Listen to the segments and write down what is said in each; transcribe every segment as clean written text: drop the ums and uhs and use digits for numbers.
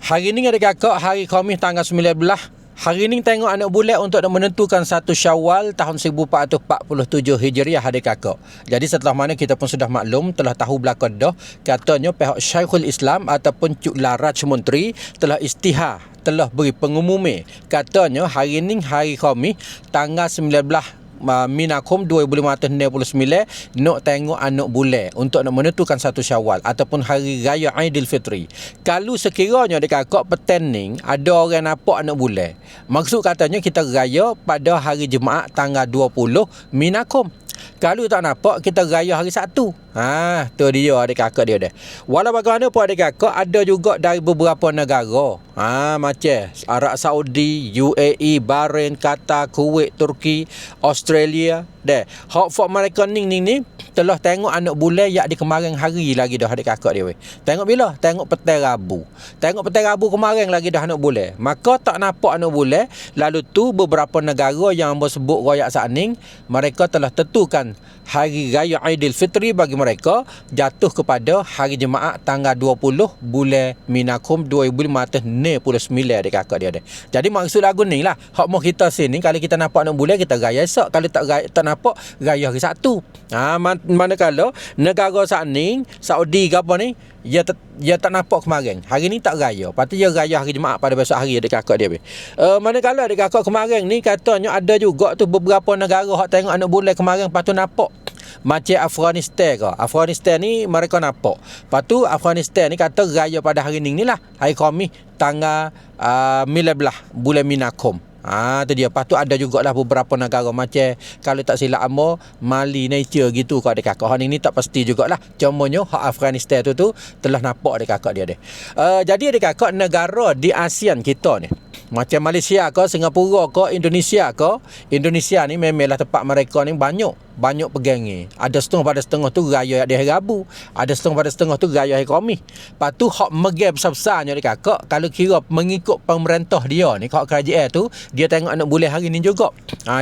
Hari ni adik-kakak, hari Khamis tanggal 19. Hari ni tengok anak bulat untuk menentukan 1 Syawal tahun 1447 Hijriah adik-kakak. Jadi setelah mana kita pun sudah maklum, telah tahu belakang dah, katanya pihak Syekhul Islam ataupun Cuk Laraj Menteri telah istihar, telah beri pengumuman. Katanya hari ni hari Khamis tanggal 19 Minakum 2569 nak tengok anak bulan untuk nak menentukan 1 Syawal ataupun hari raya Aidilfitri. Kalau sekiranya dekat petening ada orang nampak anak bulan, maksud katanya kita raya pada hari Jumaat tanggal 20 Minakum. Kalau tak nampak, kita raya hari Sabtu. Tu dia adik-kakak dia dah. Walau bagaimana pun adik-kakak, ada juga dari beberapa negara. Macam Arab Saudi, UAE, Bahrain, Qatar, Kuwait, Turki, Australia. Hak mereka ni telah tengok anak bulan yak di kemarin hari lagi dah adik-kakak dia. Tengok bila? Tengok petai Rabu. Tengok petai Rabu kemarin lagi dah anak bulan. Maka tak nampak anak bulan. Lalu tu beberapa negara yang bersebut royak saat ni, mereka telah tentukan hari raya Aidilfitri bagi mereka jatuh kepada hari Jumaat tanggal 20 bulan Minakum 2569 adik-kakak dia ada. Jadi maksud lagu ni lah, hak mau kita sini kalau kita nampak anak bulan kita raya esok, kalau tak nampak raya hari Sabtu. Manakala negara saat ni Saudi ke apa ni, dia tak nampak kemarin. Hari ni tak raya. Lepas tu dia raya hari Jumaat pada besok hari adik-kakak dia. Manakala adik-kakak kemarin ni katanya ada juga tu beberapa negara hak tengok anak bulan kemarin lepas tu nampak. Macam Afghanistan ke. Afghanistan ni mereka nampak. Lepas tu Afghanistan ni kata raya pada hari ni lah. Hari Khamis tanggal 19 bulan Minakum. Tu dia. Lepas tu ada jugalah beberapa negara macam kalau tak silap amo Mali, Niger gitu kau adik-kakak. Hak ni tak pasti jugalah. Cumanya hak Afghanistan tu telah nampak adik-kakak dia deh. Jadi adik-kakak negara di ASEAN kita ni macam Malaysia ke, Singapura ke, Indonesia ke. Indonesia ni memanglah tempat mereka ni banyak pegangi. Ada setengah tu raya di hari Rabu. Ada setengah tu raya hari Khamis. Lepas tu hak megang besar-besarnya ni kakak, kalau kira mengikut pemerintah dia ni, hak kerajaan tu, dia tengok anak bulan hari ni juga.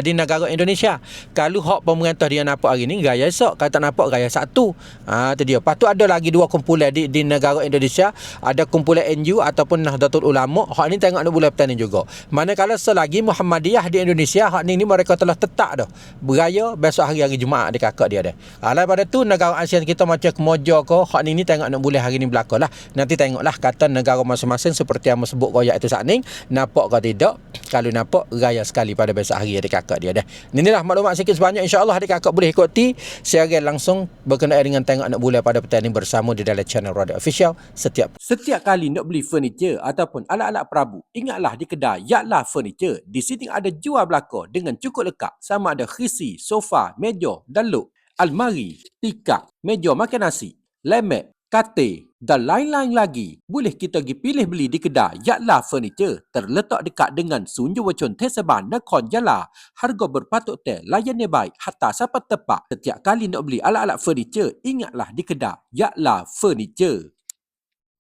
Di negara Indonesia. Kalau hak pemerintah dia nampak hari ni, raya esok. Kalau tak nampak, raya Sabtu. Tu dia. Lepas tu ada lagi 2 kumpulan di negara Indonesia. Ada kumpulan NU ataupun Nahdlatul Ulama. Hak ni tengok anak bulan petani juga. Manakala selagi Muhammadiyah di Indonesia, hak ni mereka telah tetap dah beraya besok hari Jumaat di kakak dia dah. Pada tu negara ASEAN kita macam Kemboja ke, hak ni tengok nak boleh hari ni berlaku lah. Nanti tengoklah kata negara masing-masing seperti yang sebut royak itu saat ni, nampak ke tidak. Kalau nampak, raya sekali pada besok hari adik kakak dia dah. Inilah maklumat sikit sebanyak, insya-Allah adik kakak boleh ikuti siaran langsung berkenaan dengan tengok anak bulan pada petang ini bersama di dalam channel Radio Official. Setiap kali nak beli furniture ataupun alat-alat Prabu, ingatlah di kedai Yaklah Furniture. Di sini ada jual belaka dengan cukup lengkap, sama ada khisi, sofa, meja dan luk, almari, tikar, meja makan nasi, lemek, katil dan lain-lain lagi. Boleh kita pergi pilih beli di kedai Yaklah Furniture. Terletak dekat dengan Sunju Wacun Tesaban Nakhon Jala. Harga berpatut layannya baik, hatta sampai tepat. Setiap kali nak beli alat-alat furniture, ingatlah di kedai Yaklah Furniture.